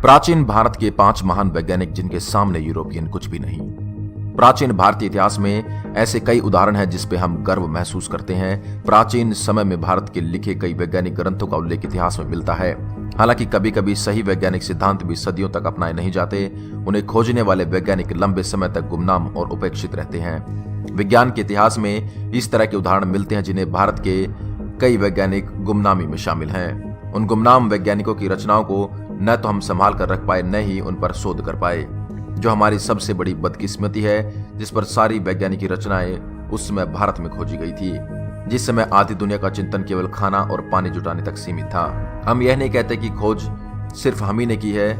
प्राचीन भारत के 5 महान वैज्ञानिक जिनके सामने यूरोपियन कुछ भी नहीं। प्राचीन भारतीय इतिहास में ऐसे कई उदाहरण हैं जिस पे हम गर्व महसूस करते हैं। प्राचीन समय में भारत के लिखे कई वैज्ञानिक ग्रंथों का उल्लेख इतिहास में मिलता है। हालांकि कभी कभी सही वैज्ञानिक सिद्धांत भी सदियों तक अपनाए नहीं जाते। उन्हें खोजने वाले वैज्ञानिक लंबे समय तक गुमनाम और उपेक्षित रहते हैं। विज्ञान के इतिहास में इस तरह के उदाहरण मिलते हैं जिन्हें भारत के कई वैज्ञानिक गुमनामी में शामिल हैं। उन गुमनाम वैज्ञानिकों की रचनाओं को न तो हम संभाल कर रख पाए, न ही उन पर शोध कर पाए, जो हमारी सबसे बड़ी बदकिस्मती है, जिस पर सारी वैज्ञानिक रचनाएं उस समय भारत में खोजी गई थी, जिस समय आधी दुनिया का चिंतन केवल खाना और पानी जुटाने तक सीमित था। हम यह नहीं कहते कि खोज सिर्फ हम ही ने की है,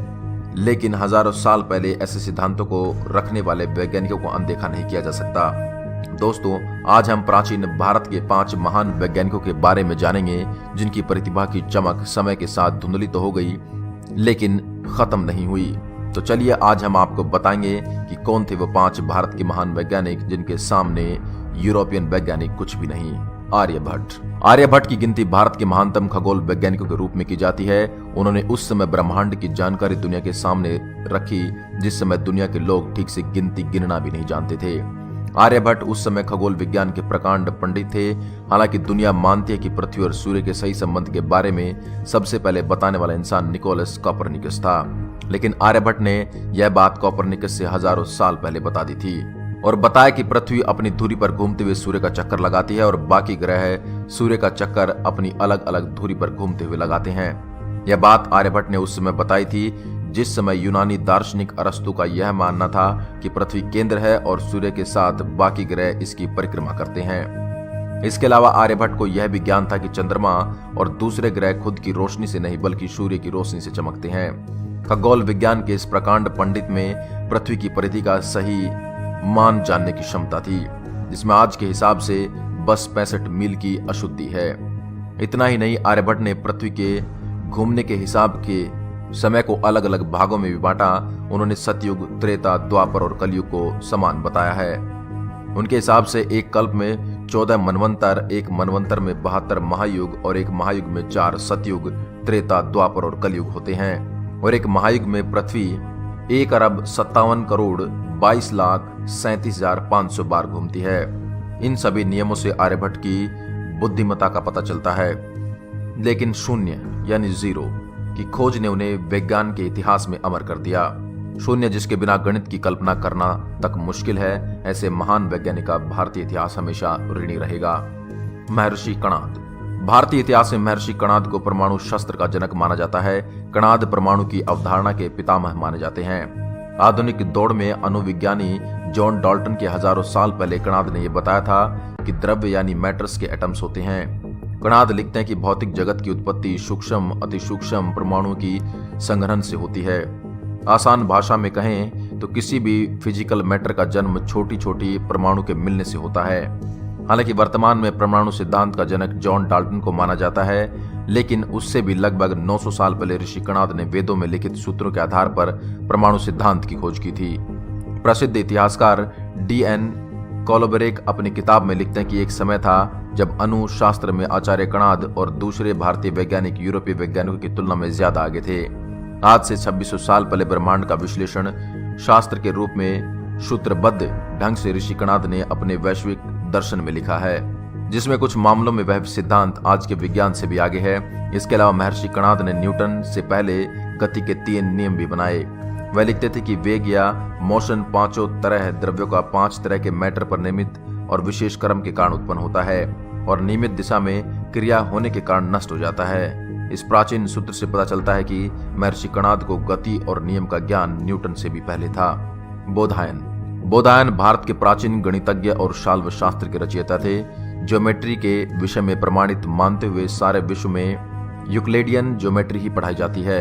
लेकिन हजारों साल पहले ऐसे सिद्धांतों को रखने वाले वैज्ञानिकों को अनदेखा नहीं किया जा सकता। दोस्तों, आज हम प्राचीन भारत के 5 महान वैज्ञानिकों के बारे में जानेंगे जिनकी प्रतिभा की चमक समय के साथ धुंधली तो हो गई, लेकिन खत्म नहीं हुई। तो चलिए आज हम आपको बताएंगे कि कौन थे वो 5 भारत के महान वैज्ञानिक जिनके सामने यूरोपियन वैज्ञानिक कुछ भी नहीं। आर्यभट्ट की गिनती भारत के महानतम खगोल वैज्ञानिकों के रूप में की जाती है। उन्होंने उस समय ब्रह्मांड की जानकारी दुनिया के सामने रखी जिस समय दुनिया के लोग ठीक से गिनती गिनना भी नहीं जानते थे। आर्यभट्ट उस समय खगोल विज्ञान के प्रकांड पंडित थे। हालांकि दुनिया मानती है कि पृथ्वी और सूर्य के सही संबंध के बारे में सबसे पहले बताने वाला इंसान निकोलस कोपरनिकस था, लेकिन आर्यभट्ट ने यह बात कोपरनिकस से हजारों साल पहले बता दी थी और बताया कि पृथ्वी अपनी धुरी पर घूमते हुए सूर्य का चक्कर लगाती है और बाकी ग्रह सूर्य का चक्कर अपनी अलग अलग धुरी पर घूमते हुए लगाते हैं। यह बात आर्यभट्ट ने उस समय बताई थी जिस समय यूनानी दार्शनिक अरस्तु का यह मानना था कि पृथ्वी केंद्र है और सूर्य के साथ बाकी ग्रह इसकी परिक्रमा करते हैं। इसके अलावा आर्यभट्ट को यह भी ज्ञान था कि चंद्रमा और दूसरे ग्रह खुद की रोशनी से नहीं बल्कि सूर्य की रोशनी से चमकते हैं। खगोल विज्ञान के इस प्रकांड पंडित में पृथ्वी की परिधि का सही मान जानने की क्षमता थी, जिसमें आज के हिसाब से बस 65 मील की अशुद्धि है। इतना ही नहीं, आर्यभट्ट ने पृथ्वी के घूमने के हिसाब के समय को अलग अलग भागों में भी बांटा। उन्होंने सतयुग, त्रेता, द्वापर और कलयुग को समान बताया है। उनके हिसाब से एक कल्प में 14 मनवंतर, एक मनवंतर में 72 महायुग और एक महायुग में 4 सतयुग, त्रेता, द्वापर और कलयुग होते हैं। और एक महायुग में पृथ्वी 1 अरब 57 करोड़ 22 लाख 37,500 बार घूमती है। इन सभी नियमों से आर्यभट्ट की बुद्धिमत्ता का पता चलता है, लेकिन शून्य यानी जीरो की खोज ने उन्हें विज्ञान के इतिहास में अमर कर दिया। शून्य जिसके बिना गणित की कल्पना करना तक मुश्किल है, ऐसे महान वैज्ञानिक का भारतीय इतिहास हमेशा ऋणी रहेगा। महर्षि कणाद। भारतीय इतिहास में महर्षि कणाद को परमाणु शस्त्र का जनक माना जाता है। कणाद परमाणु की अवधारणा के पितामह माने जाते हैं। आधुनिक दौड़ में अणुविज्ञानी जॉन डाल्टन के हजारों साल पहले कणाद ने यह बताया था कि द्रव्य यानी मैटर्स के एटम्स होते हैं। कणाद लिखते हैं कि भौतिक जगत की उत्पत्ति सूक्ष्म अति सूक्ष्म परमाणु की संघनन से होती है। आसान भाषा में कहें तो किसी भी फिजिकल मैटर का जन्म छोटी छोटी परमाणु के मिलने से होता है। हालांकि वर्तमान में परमाणु सिद्धांत का जनक जॉन डाल्टन को माना जाता है, लेकिन उससे भी लगभग 900 साल पहले ऋषि कणाद ने वेदों में लिखित सूत्रों के आधार पर परमाणु सिद्धांत की खोज की थी। प्रसिद्ध इतिहासकार D.N. कोलोबरेक अपनी किताब में लिखते हैं कि एक समय था जब अणु शास्त्र में आचार्य कणाद और दूसरे भारतीय वैज्ञानिक यूरोपीय वैज्ञानिकों की तुलना में ज्यादा आगे थे। आज से 2600 साल पहले ब्रह्मांड का विश्लेषण शास्त्र के रूप में सूत्रबद्ध ढंग से ऋषि कणाद ने अपने वैश्विक दर्शन में लिखा है, जिसमें कुछ मामलों में वह सिद्धांत आज के विज्ञान से भी आगे है। इसके अलावा महर्षि कणाद ने न्यूटन से पहले गति के 3 नियम भी बनाए। वह लिखते थे कि वेग या मोशन 5 तरह द्रव्यों का 5 तरह के मैटर पर नियमित और विशेष क्रम के कारण उत्पन्न होता है और नियमित दिशा में क्रिया होने के कारण नष्ट हो जाता है। इस प्राचीन सूत्र से पता चलता है कि महर्षि कणाद को गति और नियम का ज्ञान न्यूटन से भी पहले था। बोधायन भारत के प्राचीन गणितज्ञ और शाल्व शास्त्र के रचयिता थे। ज्योमेट्री के विषय में प्रमाणित मानते हुए सारे विश्व में यूक्लिडियन ज्योमेट्री ही पढ़ाई जाती है,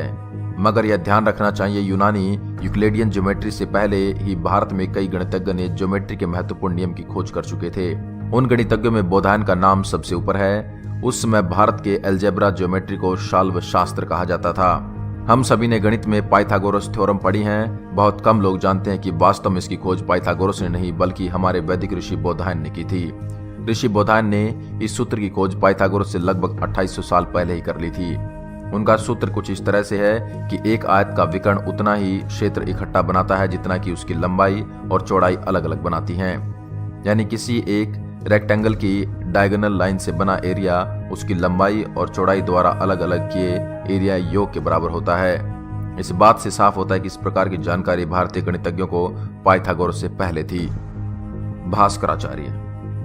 मगर यह ध्यान रखना चाहिए यूनानी यूक्लिडियन ज्योमेट्री से पहले ही भारत में कई गणितज्ञ ने ज्योमेट्री के महत्वपूर्ण नियम की खोज कर चुके थे। उन गणितज्ञों में बोधायन का नाम सबसे ऊपर है। उस समय भारत के अलजेब्रा ज्योमेट्री को शाल्व शास्त्र कहा जाता था। हम सभी ने गणित में पाइथागोरस थ्योरम पढ़ी हैं। बहुत कम लोग जानते हैं कि वास्तव में इसकी खोज पाइथागोरस ने नहीं बल्कि हमारे वैदिक ऋषि बोधायन ने की थी। ऋषि बोधायन ने इस सूत्र की खोज पाइथागोरस से लगभग 2800 साल पहले ही कर ली थी। उनका सूत्र कुछ इस तरह से है कि एक आयत का विकर्ण उतना ही क्षेत्र इकट्ठा बनाता है जितना कि उसकी लंबाई और चौड़ाई अलग अलग बनाती हैं। यानी किसी एक रेक्टेंगल की डायगोनल लाइन से बना एरिया उसकी लंबाई और चौड़ाई द्वारा अलग अलग किए एरिया योग के बराबर होता है। इस बात से साफ होता है कि इस प्रकार की जानकारी भारतीय गणितज्ञों को पाइथागोरस से पहले थी।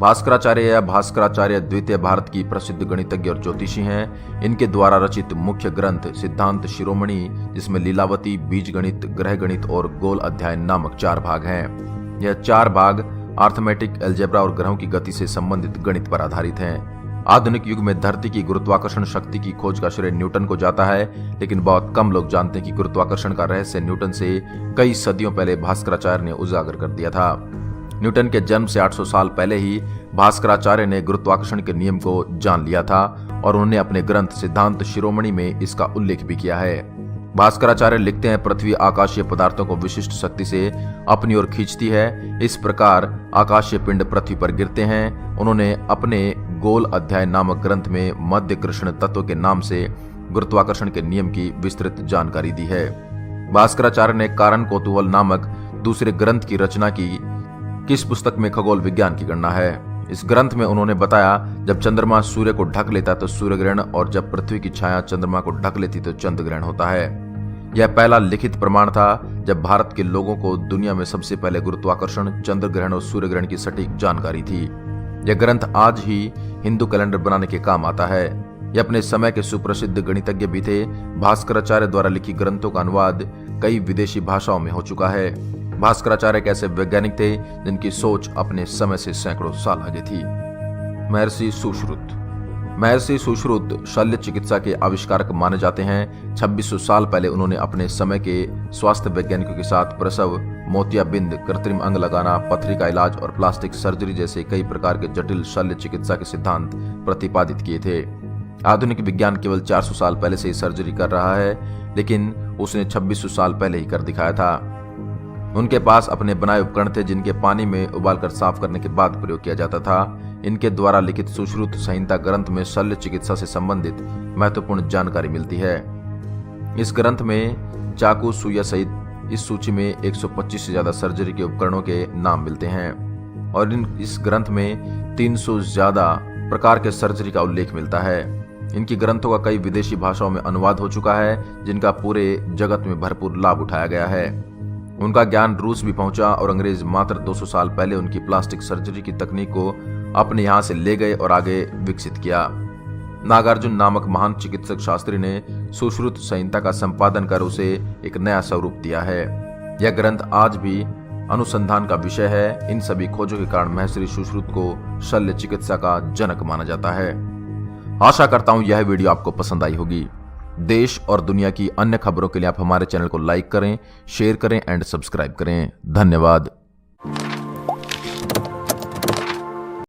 भास्कराचार्य या भास्कराचार्य द्वितीय भारत की प्रसिद्ध गणितज्ञ और ज्योतिषी हैं। इनके द्वारा रचित मुख्य ग्रंथ सिद्धांत शिरोमणि, जिसमें लीलावती, बीजगणित, ग्रह गणित और गोल अध्याय नामक 4 भाग हैं। यह 4 भाग आर्थमेटिक, अलजेब्रा और ग्रहों की गति से संबंधित गणित पर आधारित हैं। आधुनिक युग में धरती की गुरुत्वाकर्षण शक्ति की खोज का श्रेय न्यूटन को जाता है, लेकिन बहुत कम लोग जानते हैं कि गुरुत्वाकर्षण का रहस्य न्यूटन से कई सदियों पहले भास्कराचार्य ने उजागर कर दिया था। न्यूटन के जन्म से 800 साल पहले ही भास्कराचार्य ने गुरुत्वाकर्षण के नियम को जान लिया था और उन्होंने अपने ग्रंथ सिद्धांत शिरोमणि में इसका उल्लेख भी किया है। भास्कराचार्य लिखते हैं, पृथ्वी आकाशीय पदार्थों को विशिष्ट शक्ति से अपनी ओर खींचती है। इस प्रकार आकाशीय पिंड पृथ्वी पर गिरते हैं। उन्होंने अपने गोल अध्याय नामक ग्रंथ में मध्य कृष्ण तत्व के नाम से गुरुत्वाकर्षण के नियम की विस्तृत जानकारी दी है। भास्कराचार्य ने कारण कौतूहल नामक दूसरे ग्रंथ की रचना की। किस पुस्तक में खगोल विज्ञान की गणना है। इस ग्रंथ में उन्होंने बताया, जब चंद्रमा सूर्य को ढक लेता तो सूर्य ग्रहण और जब पृथ्वी की छाया चंद्रमा को ढक लेती तो चंद्र ग्रहण होता है। यह पहला लिखित प्रमाण था जब भारत के लोगों को दुनिया में सबसे पहले गुरुत्वाकर्षण, चंद्र ग्रहण और सूर्य ग्रहण की सटीक जानकारी थी। यह ग्रंथ आज ही हिंदू कैलेंडर बनाने के काम आता है। यह अपने समय के सुप्रसिद्ध गणितज्ञ भी थे। भास्कराचार्य द्वारा लिखी ग्रंथों का अनुवाद कई विदेशी भाषाओं में हो चुका है। भास्कराचार्य एक ऐसे वैज्ञानिक थे जिनकी सोच अपने समय से सैकड़ों साल आगे थी। महर्षि सुश्रुत शल्य चिकित्सा के आविष्कारक माने जाते हैं। 2600 साल पहले उन्होंने अपने समय के स्वास्थ्य वैज्ञानिकों के साथ प्रसव, मोतियाबिंद, कृत्रिम अंग लगाना, पथरी का इलाज और प्लास्टिक सर्जरी जैसे कई प्रकार के जटिल शल्य चिकित्सा के सिद्धांत प्रतिपादित किए थे। आधुनिक विज्ञान केवल 400 साल पहले से ही सर्जरी कर रहा है, लेकिन उसने 2600 साल पहले ही कर दिखाया था। उनके पास अपने बनाए उपकरण थे जिनके पानी में उबालकर साफ करने के बाद प्रयोग किया जाता था। इनके द्वारा लिखित सुश्रुत संहिता ग्रंथ में शल्य चिकित्सा से संबंधित महत्वपूर्ण जानकारी मिलती है। इस ग्रंथ में चाकू, सुइया सहित इस सूची में 125 से ज्यादा सर्जरी के उपकरणों के नाम मिलते हैं और इस ग्रंथ में 300 से ज्यादा प्रकार के सर्जरी का उल्लेख मिलता है। इनकी ग्रंथों का कई विदेशी भाषाओं में अनुवाद हो चुका है, जिनका पूरे जगत में भरपूर लाभ उठाया गया है। उनका ज्ञान रूस भी पहुंचा और अंग्रेज मात्र 200 साल पहले उनकी प्लास्टिक सर्जरी की तकनीक को अपने यहां से ले गए और आगे विकसित किया। नागार्जुन नामक महान चिकित्सक शास्त्री ने सुश्रुत संहिता का संपादन कर उसे एक नया स्वरूप दिया है। यह ग्रंथ आज भी अनुसंधान का विषय है। इन सभी खोजों के कारण महर्षि सुश्रुत को शल्य चिकित्सा का जनक माना जाता है। आशा करता हूं यह वीडियो आपको पसंद आई होगी। देश और दुनिया की अन्य खबरों के लिए आप हमारे चैनल को लाइक करें, शेयर करें एंड सब्सक्राइब करें। धन्यवाद।